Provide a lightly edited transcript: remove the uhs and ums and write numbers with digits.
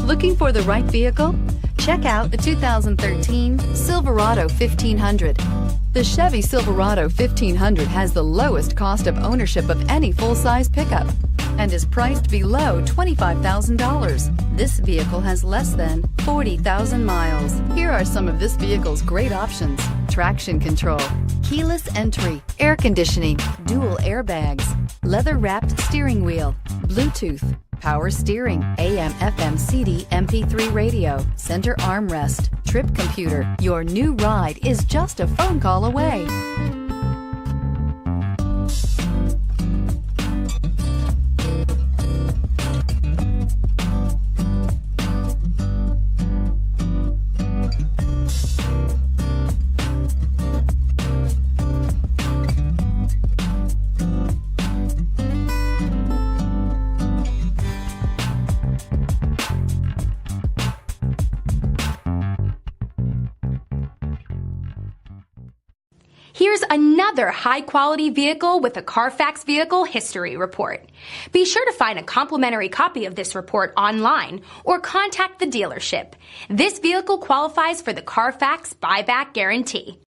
Looking for the right vehicle? Check out the 2013 Silverado 1500. The Chevy Silverado 1500 has the lowest cost of ownership of any full-size pickup and is priced below $25,000. This vehicle has less than 40,000 miles. Here are some of this vehicle's great options: traction control, keyless entry, air conditioning, dual airbags, leather-wrapped steering wheel, Bluetooth, power steering, AM/FM CD MP3 radio, center armrest, trip computer. Your new ride is just a phone call away. Here's another high-quality vehicle with a Carfax Vehicle History Report. Be sure to find a complimentary copy of this report online or contact the dealership. This vehicle qualifies for the Carfax Buyback Guarantee.